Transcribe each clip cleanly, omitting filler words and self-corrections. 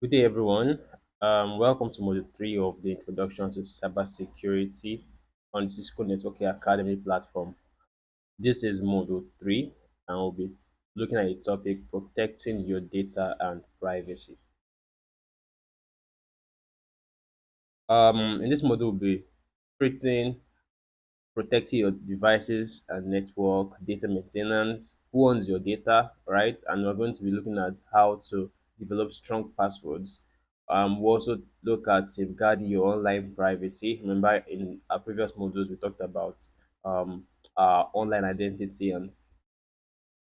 Good day, everyone. Welcome to Module 3 of the Introduction to Cybersecurity on the Cisco Networking Academy platform. This is Module 3, and we'll be looking at the topic protecting your data and privacy. In this module, we'll be treating protecting your devices and network, data maintenance, who owns your data, right? And we're going to be looking at how to develop strong passwords. We'll also look at safeguarding your online privacy. Remember, in our previous modules, we talked about um, online identity and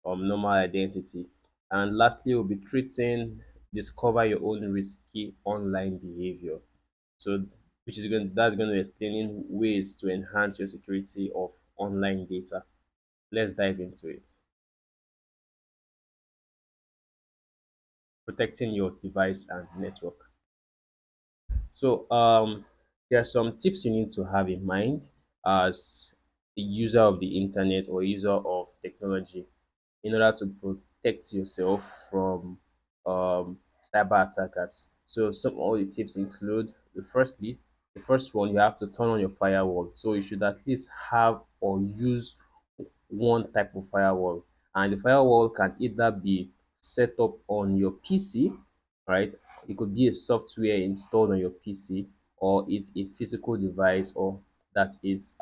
normal identity. And lastly, we'll be treating discover your own risky online behavior. So, that's going to explain ways to enhance your security of online data. Let's dive into it. Protecting your device and network. So, there are some tips you need to have in mind as a user of the internet or user of technology in order to protect yourself from cyber attackers. So some all the tips include the first one, you have to turn on your firewall. So you should at least have or use one type of firewall, and the firewall can either be set up on your PC, right? It could be a software installed on your PC, or it's a physical device, or that is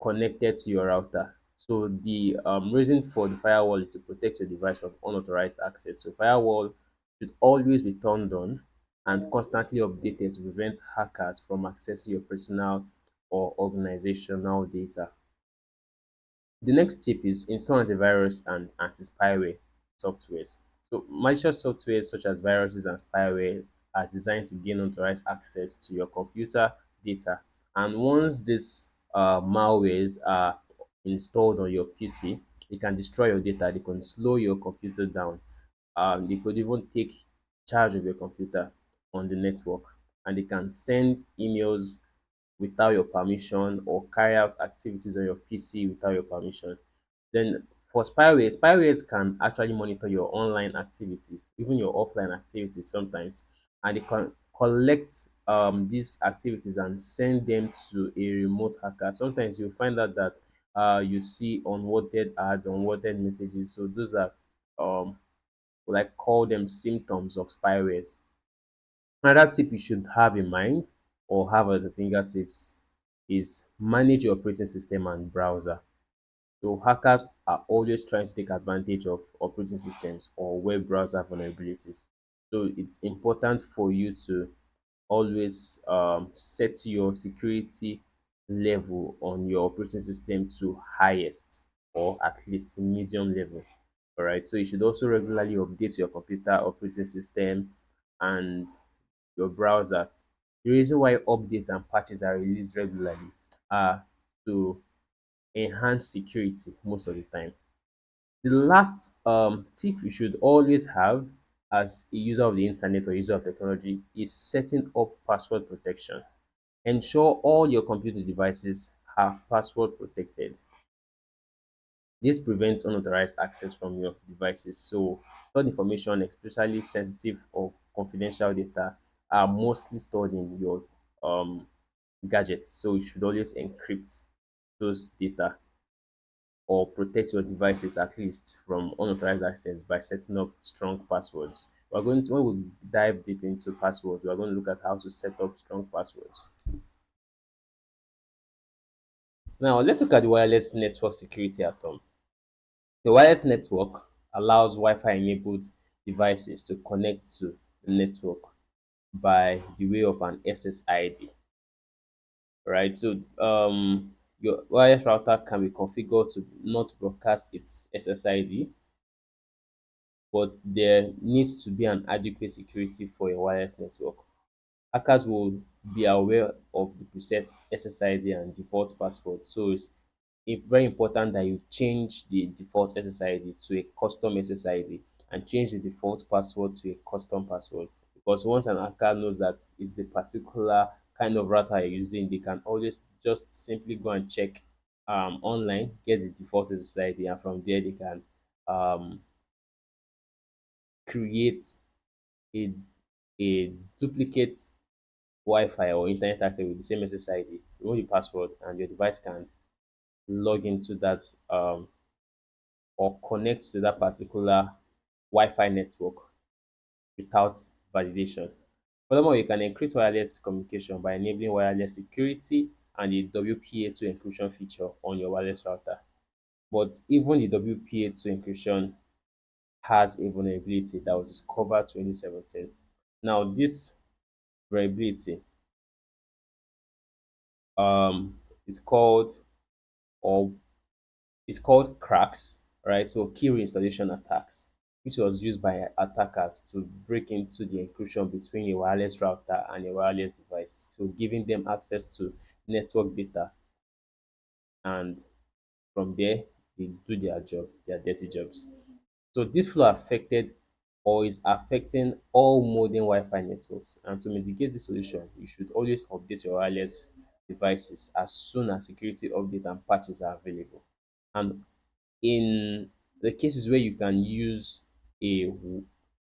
connected to your router. So the reason for the firewall is to protect your device from unauthorized access. So firewall should always be turned on and constantly updated to prevent hackers from accessing your personal or organizational data. The next tip is install antivirus and anti-spyware softwares. So malicious softwares such as viruses and spyware are designed to gain unauthorized access to your computer data. And once these malwares are installed on your PC, it can destroy your data. They can slow your computer down. They could even take charge of your computer on the network, and they can send emails without your permission or carry out activities on your PC without your permission. Then for spywares can actually monitor your online activities, even your offline activities sometimes, and they can collect these activities and send them to a remote hacker. Sometimes you'll find out that you see unwanted ads, unwanted messages. So those are um, like call them symptoms of spywares. Another tip you should have in mind or have at the fingertips is manage your operating system and browser. So hackers are always trying to take advantage of operating systems or web browser vulnerabilities. So it's important for you to always set your security level on your operating system to highest or at least medium level. All right. So you should also regularly update your computer operating system and your browser. The reason why updates and patches are released regularly are to enhance security most of the time. The last tip you should always have as a user of the internet or user of technology is setting up password protection. Ensure all your computer devices are password protected. This prevents unauthorized access from your devices. So stored information, especially sensitive or confidential data, are mostly stored in your um, gadgets. So you should always encrypt those data or protect your devices at least from unauthorized access by setting up strong passwords. We're going to when we dive deep into passwords, we're going to look at how to set up strong passwords. Now let's look at the wireless network security at home. The wireless network allows Wi-Fi enabled devices to connect to the network by the way of an SSID, right? So your wireless router can be configured to not broadcast its SSID, but there needs to be an adequate security for a wireless network. Hackers will be aware of the preset SSID and default password. So it's very important that you change the default SSID to a custom SSID and change the default password to a custom password. Because once an hacker knows that it's a particular kind of router you're using, they can always just simply go and check online, get the default SSID, and from there they can um, create a a duplicate Wi-Fi or internet access with the same SSID, remove the password, and your device can log into that or connect to that particular Wi-Fi network without validation. Furthermore, you can encrypt wireless communication by enabling wireless security and the WPA2 encryption feature on your wireless router. But even the WPA2 encryption has a vulnerability that was discovered 2017. Now, this vulnerability is called or it's called cracks, right? So key reinstallation attacks, which was used by attackers to break into the encryption between a wireless router and a wireless device, so giving them access to network data, and from there they do their job, their dirty jobs. So this flow affected or is affecting all modern Wi-Fi networks. And to mitigate this solution, you should always update your wireless devices as soon as security update and patches are available. And in the cases where you can use a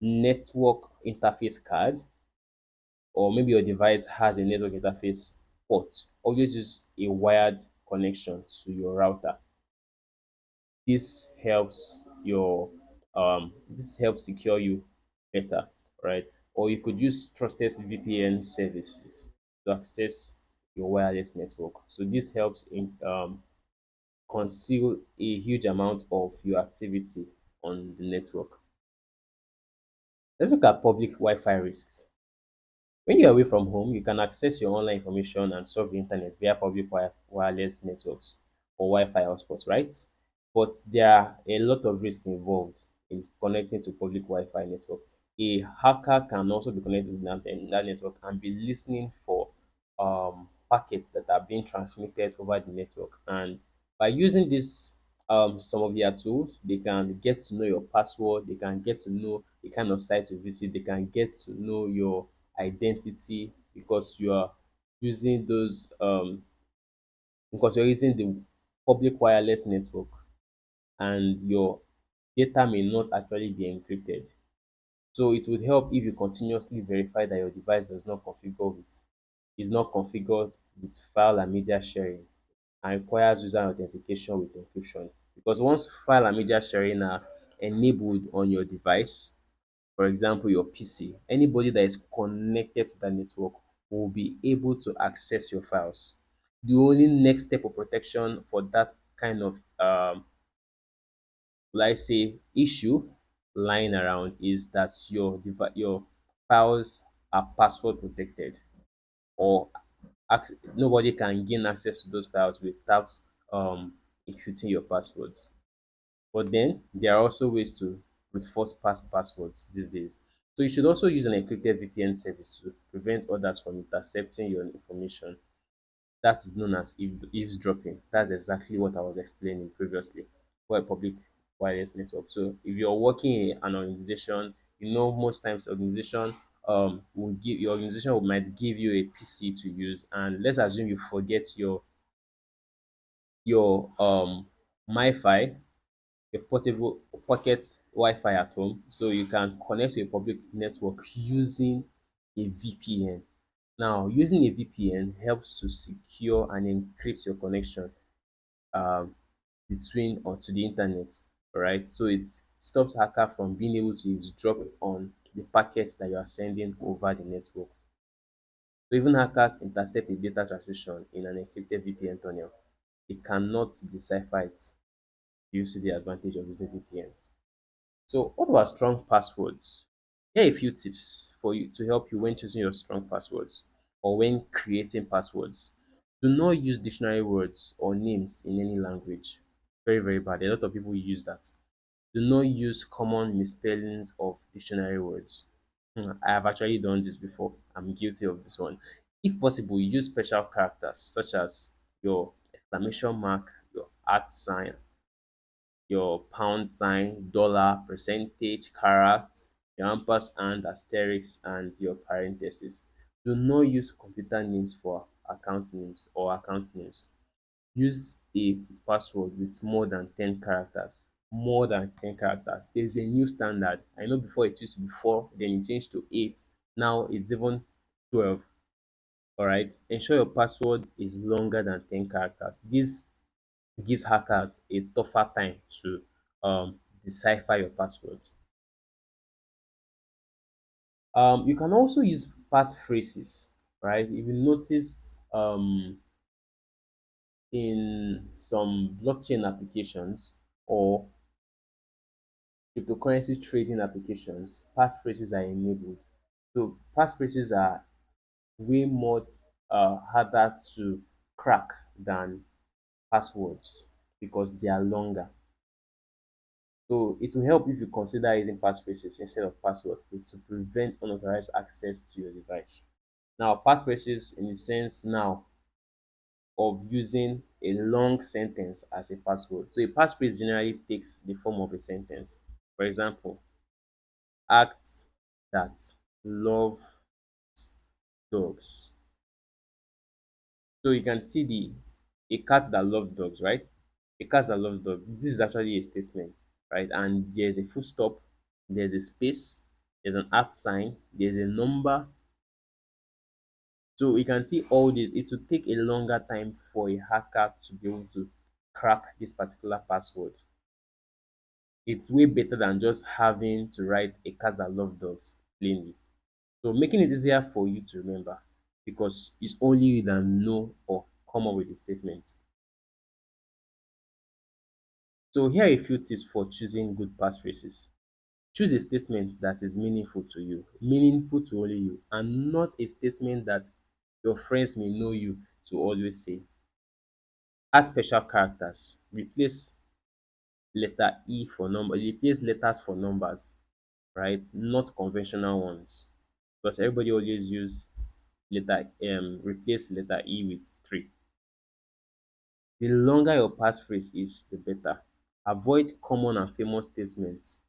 network interface card, or maybe your device has a network interface port, always use a wired connection to your router. This helps secure you better, right? Or you could use trusted VPN services to access your wireless network. So this helps in conceal a huge amount of your activity on the network. Let's look at public Wi-Fi risks. When you're away from home, you can access your online information and surf the internet via public wireless networks or Wi-Fi hotspots, right? But there are a lot of risks involved in connecting to public Wi-Fi network. A hacker can also be connected to that network and be listening for packets that are being transmitted over the network. And by using this some of their tools, they can get to know your password, they can get to know the kind of site you visit, they can get to know your identity because you are using those because you're using the public wireless network, and your data may not actually be encrypted. So it would help if you continuously verify that your device is not configured with file and media sharing and requires user authentication with encryption. Because once file and media sharing are enabled on your device, for example, your PC, anybody that is connected to that network will be able to access your files. The only next step of protection for that kind of let's say issue lying around is that your files are password protected, or nobody can gain access to those files without encrypting your passwords. But then there are also ways to reinforce past passwords these days. So you should also use an encrypted VPN service to prevent others from intercepting your information. That is known as eavesdropping. That's exactly what I was explaining previously for a public wireless network. So if you're working in an organization, you know most times your organization might give you a PC to use, and let's assume you forget your MiFi, a portable pocket Wi-Fi at home, so you can connect to a public network using a VPN. Now, using a VPN helps to secure and encrypt your connection um, between or to the internet, right? So it stops hacker from being able to eavesdrop on the packets that you are sending over the network. So even hackers intercept a data transmission in an encrypted VPN tunnel. They cannot decipher it due to the advantage of using VPNs. So what about strong passwords? Here are a few tips for you to help you when choosing your strong passwords or when creating passwords. Do not use dictionary words or names in any language. Very, very bad. A lot of people use that. Do not use common misspellings of dictionary words. I have actually done this before. I'm guilty of this one. If possible, use special characters such as your exclamation mark, your at sign, your pound sign, dollar, percentage, carat, your ampersand, asterisk, and your parentheses. Do not use computer names for account names or account names. Use a password with more than 10 characters. more than 10 characters. There's a new standard. I know before it used to be 4, then it changed to 8. Now it's even 12. All right. Ensure your password is longer than 10 characters. This gives hackers a tougher time to decipher your password. You can also use passphrases, right? If you notice, in some blockchain applications or cryptocurrency trading applications, passphrases are enabled. So passphrases are way more harder to crack than passwords because they are longer. So it will help if you consider using passphrases instead of passwords to prevent unauthorized access to your device. Now, passphrases in the sense now of using a long sentence as a password. So a passphrase generally takes the form of a sentence. For example, act that love dogs. So you can see the a cat that loves dogs, right? A cat that loves dogs. This is actually a statement, right? And there's a full stop, there's a space, there's an at sign, there's a number. So you can see all this. It will take a longer time for a hacker to be able to crack this particular password. It's way better than just having to write a cat that loves dogs plainly. So making it easier for you to remember because it's only you that know or come up with the statement. So here are a few tips for choosing good passphrases. Choose a statement that is meaningful to only you, and not a statement that your friends may know you to always say. Add special characters. Replace letters for numbers, right? Not conventional ones. Because everybody always use replace letter E with 3. The longer your passphrase is, the better. Avoid common and famous statements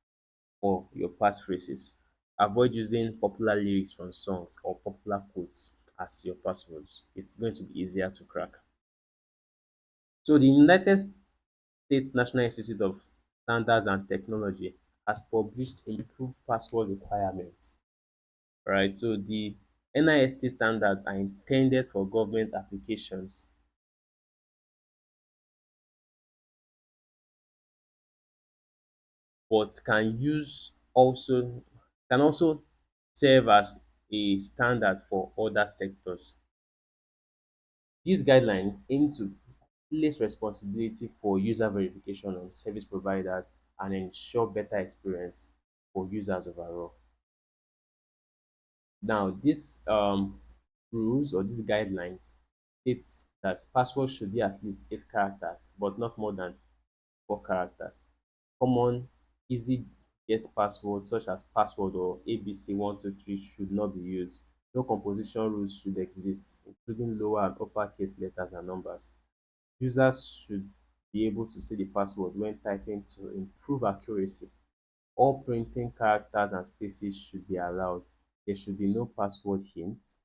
for your passphrases. Avoid using popular lyrics from songs or popular quotes as your passwords. It's going to be easier to crack. So the United States National Institute of Standards and Technology has published improved password requirements. Right? So the NIST standards are intended for government applications, but can also serve as a standard for other sectors. These guidelines aim to place responsibility for user verification on service providers and ensure better experience for users overall. Now, these rules or these guidelines states that password should be at least 8 characters, but not more than 4 characters. Common, easy guess passwords such as password or ABC123 should not be used. No composition rules should exist, including lower and uppercase letters and numbers. Users should be able to see the password when typing to improve accuracy. All printing characters and spaces should be allowed. There should be no password hints.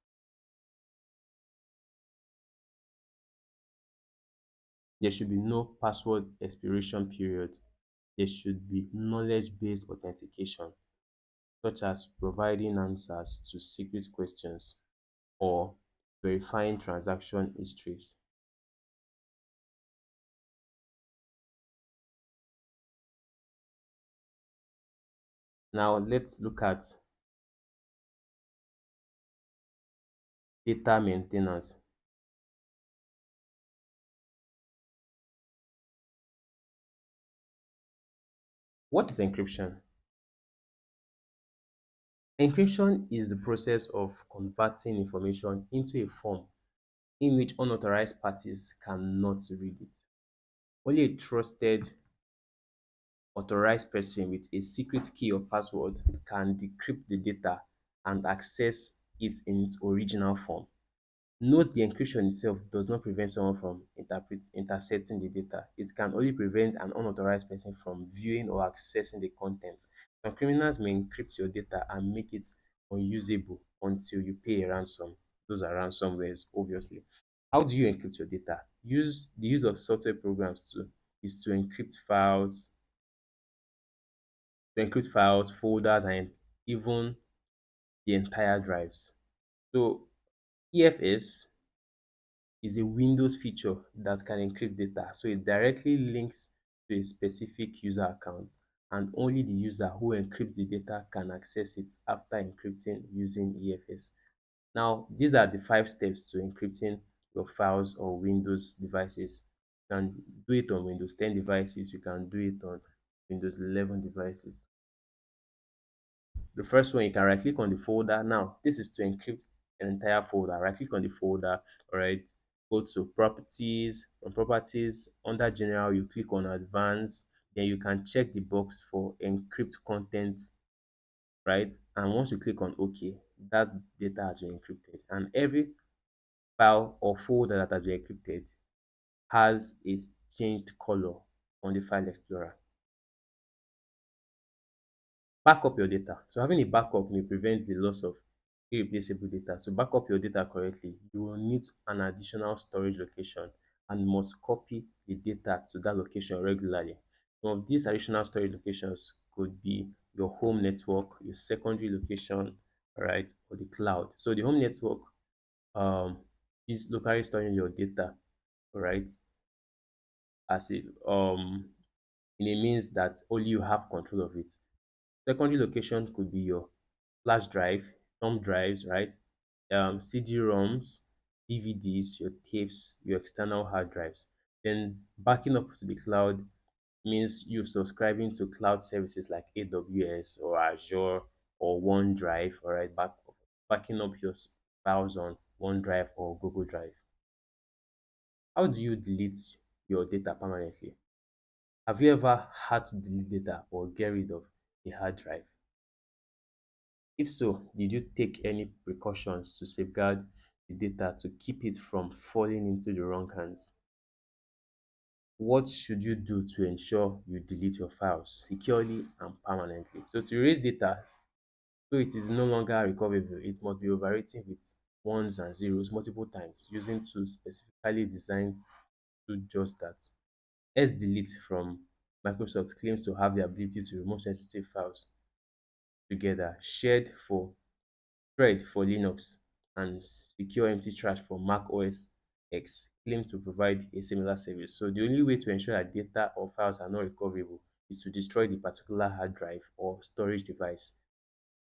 There should be no password expiration period. There should be knowledge-based authentication, such as providing answers to secret questions or verifying transaction histories. Now let's look at data maintenance. What is encryption? Encryption is the process of converting information into a form in which unauthorized parties cannot read it. Only a trusted, authorized person with a secret key or password can decrypt the data and access it in its original form. Note the encryption itself does not prevent someone from intercepting the data. It can only prevent an unauthorized person from viewing or accessing the contents. Some criminals may encrypt your data and make it unusable until you pay a ransom. Those are ransomwares, obviously. How do you encrypt your data? The use of software programs is to encrypt files, to encrypt files, folders, and even the entire drives. So EFS is a Windows feature that can encrypt data. So it directly links to a specific user account, and only the user who encrypts the data can access it after encrypting using EFS. Now, these are the 5 steps to encrypting your files on Windows devices. You can do it on Windows 10 devices, you can do it on Windows 11 devices. The first one, you can right click on the folder. Now, this is to encrypt an entire folder. Right click on the folder, all right. Go to properties. From properties, under general, you click on advanced. Then you can check the box for encrypt content, right? And once you click on OK, that data has been encrypted. And every file or folder that has been encrypted has a changed color on the file explorer. Back up your data. So having a backup may prevent the loss of irreplaceable data. So back up your data correctly. You will need an additional storage location and must copy the data to that location regularly. Some of these additional storage locations could be your home network, your secondary location, right, or the cloud. So the home network um, is locally storing your data, right, as it in a means that only you have control of it. Secondary location could be your flash drive, thumb drives, right? CD-ROMs, DVDs, your tapes, your external hard drives. Then backing up to the cloud means you subscribing to cloud services like AWS or Azure or OneDrive, all right? Backing up your files on OneDrive or Google Drive. How do you delete your data permanently? Have you ever had to delete data or get rid of a hard drive? If so, did you take any precautions to safeguard the data to keep it from falling into the wrong hands? What should you do to ensure you delete your files securely and permanently? So to erase data, so it is no longer recoverable, it must be overwritten with ones and zeros multiple times using tools specifically designed to do just that. Delete from Microsoft claims to have the ability to remove sensitive files together, shared for Thread for Linux, and Secure Empty Trash for Mac OS X claim to provide a similar service. So the only way to ensure that data or files are not recoverable is to destroy the particular hard drive or storage device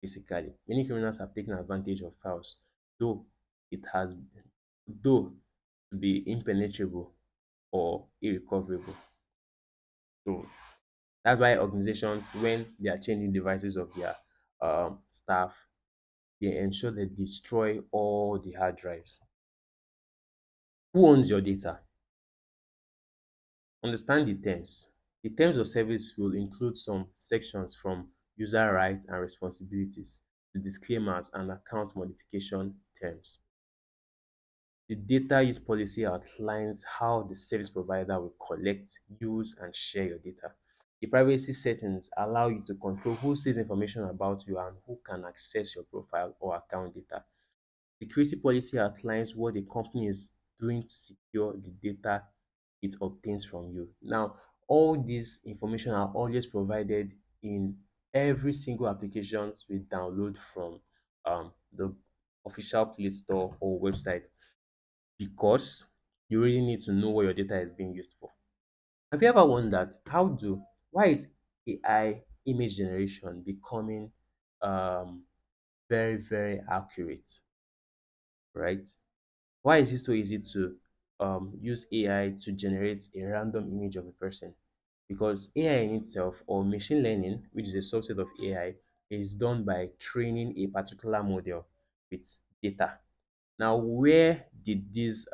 physically. Many criminals have taken advantage of files, though it has though to be impenetrable or irrecoverable. So that's why organizations, when they are changing devices of their staff, they ensure they destroy all the hard drives. Who owns your data? Understand the terms. The terms of service will include some sections from user rights and responsibilities to disclaimers and account modification terms. The data use policy outlines how the service provider will collect, use, and share your data. The privacy settings allow you to control who sees information about you and who can access your profile or account data. Security policy outlines what the company is doing to secure the data it obtains from you. Now, all these information are always provided in every single application we download from the official Play Store or website, because you really need to know what your data is being used for. Have you ever wondered why is AI image generation becoming um, very, very accurate, right? Why is it so easy to use AI to generate a random image of a person? Because AI in itself, or machine learning, which is a subset of AI, is done by training a particular model with data. Now, where did this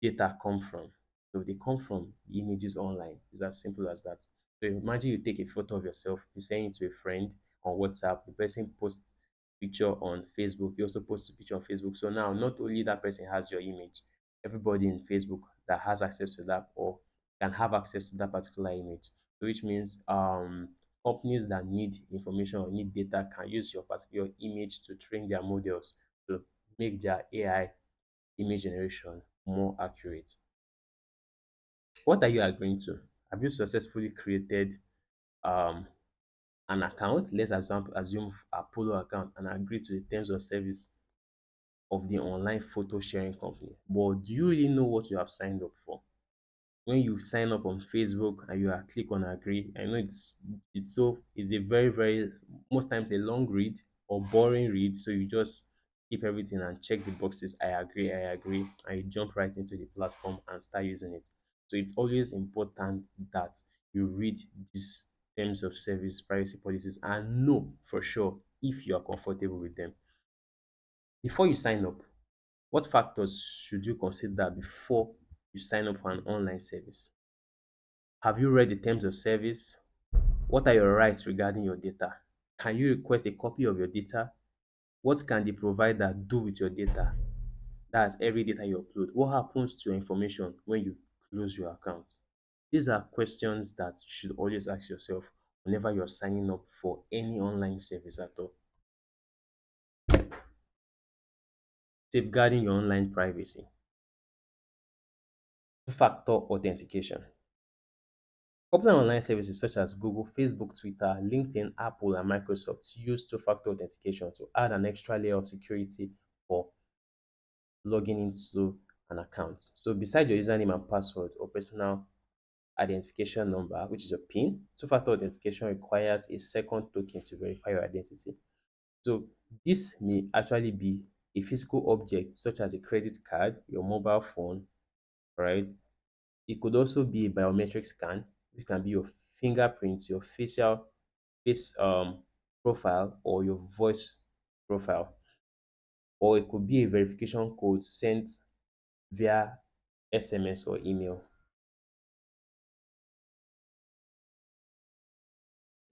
data come from? So they come from the images online. It's as simple as that. So imagine you take a photo of yourself, you send it to a friend on WhatsApp, the person posts picture on Facebook, you also post a picture on Facebook. So now not only that person has your image, everybody in Facebook that has access to that or can have access to that particular image. So which means companies that need information or need data can use your particular image to train their models to make their AI image generation more accurate. What are you agreeing to? Have you successfully created um, an account, let's assume a Polo account, and agree to the terms of service of the online photo sharing company. But do you really know what you have signed up for? When you sign up on Facebook and you are click on agree, I know it's a very most times a long read or boring read. So you just keep everything and check the boxes. I agree, and you jump right into the platform and start using it. So it's always important that you read these terms of service, privacy policies, and know for sure if you are comfortable with them. Before you sign up, what factors should you consider before you sign up for an online service? Have you read the terms of service? What are your rights regarding your data? Can you request a copy of your data? What can the provider do with your data? That's every data you upload. What happens to your information when you close your account? These are questions that you should always ask yourself whenever you're signing up for any online service at all. Safeguarding your online privacy. Two-factor authentication. Popular online services such as Google, Facebook, Twitter, LinkedIn, Apple, and Microsoft use two-factor authentication to add an extra layer of security for logging into an account. So beside your username and password or personal identification number, which is a PIN, two-factor authentication requires a second token to verify your identity. So this may actually be a physical object such as a credit card, your mobile phone, right? It could also be a biometric scan, which can be your fingerprints, your facial face profile, or your voice profile, or it could be a verification code sent via SMS or email.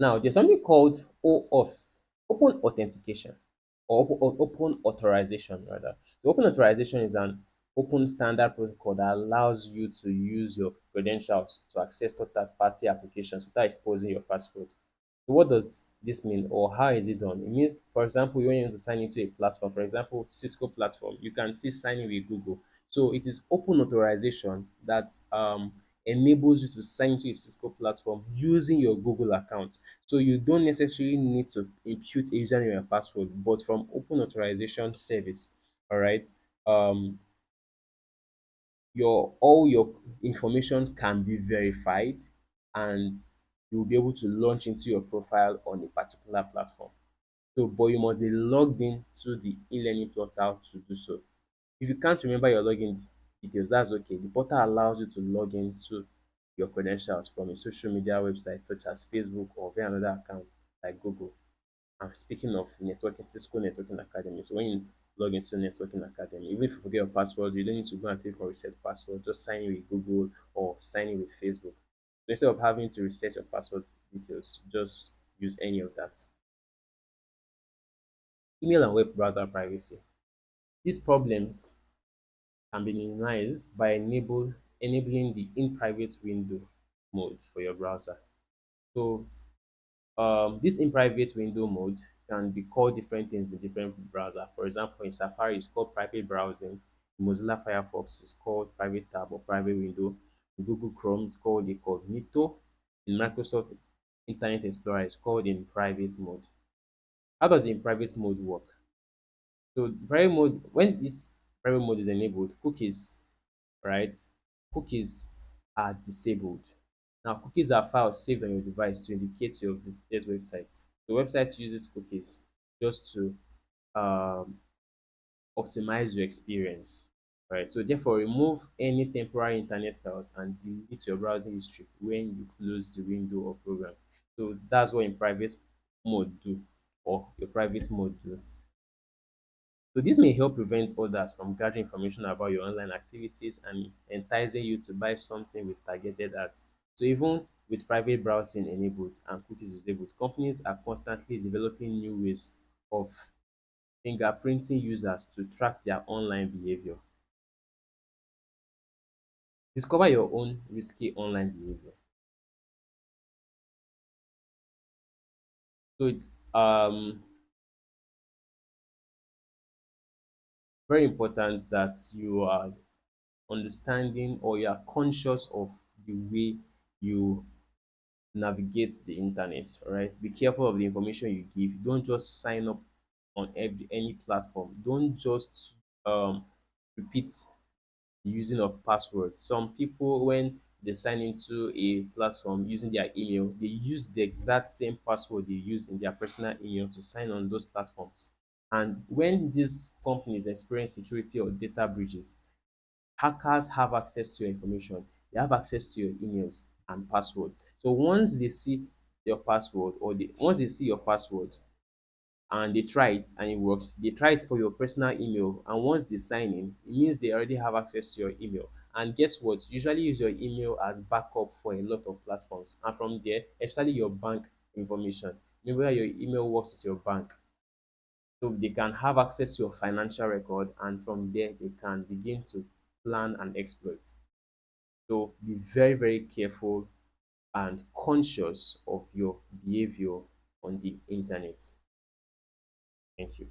Now, there's something called OAuth, open authentication, or open authorization rather. So open authorization is an open standard protocol that allows you to use your credentials to access to third-party applications without exposing your password. So what does this mean, or how is it done? It means, for example, when you want to sign into a platform, for example, Cisco platform, you can see signing with Google. So it is open authorization that enables you to sign into a Cisco platform using your Google account. So you don't necessarily need to impute a username and password, but from open authorization service, all right, um, your all your information can be verified, and you'll be able to launch into your profile on a particular platform. So, but you must be logged in to the e-learning portal to do so. If you can't remember your login details, that's okay. The portal allows you to log into your credentials from a social media website such as Facebook or via another account like Google. And speaking of networking, Cisco Networking Academy. So when you log into Networking Academy, even if you forget your password, you don't need to go and click on reset password. Just sign in with Google or sign in with Facebook. So instead of having to reset your password details, just use any of that. Email and web browser privacy. These problems can be minimized by enabling the in private window mode for your browser. So this in private window mode can be called different things in different browser. For example, in Safari, it's called private browsing. In Mozilla Firefox, it's called private tab or private window. In Google Chrome, it's called incognito. In Microsoft Internet Explorer, it's called in private mode. How does the in private mode work? So the private mode, when this private mode is enabled, cookies, right? Cookies are disabled. Now, cookies are files saved on your device to indicate your visited websites. The website uses cookies just to um, optimize your experience, right? So therefore, remove any temporary internet files and delete your browsing history when you close the window or program. So that's what in private mode do, or your private mode do. So this may help prevent others from gathering information about your online activities and enticing you to buy something with targeted ads. So even with private browsing enabled and cookies disabled, companies are constantly developing new ways of fingerprinting users to track their online behavior. Discover your own risky online behavior. So it's very important that you are understanding or you are conscious of the way you navigate the internet. All right, be careful of the information you give. Don't just sign up on any platform. Don't just repeat the using of passwords. Some people, when they sign into a platform using their email, they use the exact same password they use in their personal email to sign on those platforms. And when these companies experience security or data breaches, hackers have access to your information. They have access to your emails and passwords. So once they see your password, or once they see your password and they try it and it works, they try it for your personal email, and once they sign in, it means they already have access to your email. And guess what? Usually use your email as backup for a lot of platforms. And from there, especially your bank information. Maybe your email works with your bank. So they can have access to your financial record, and from there they can begin to plan and exploit. So be very, very careful and conscious of your behavior on the internet. Thank you.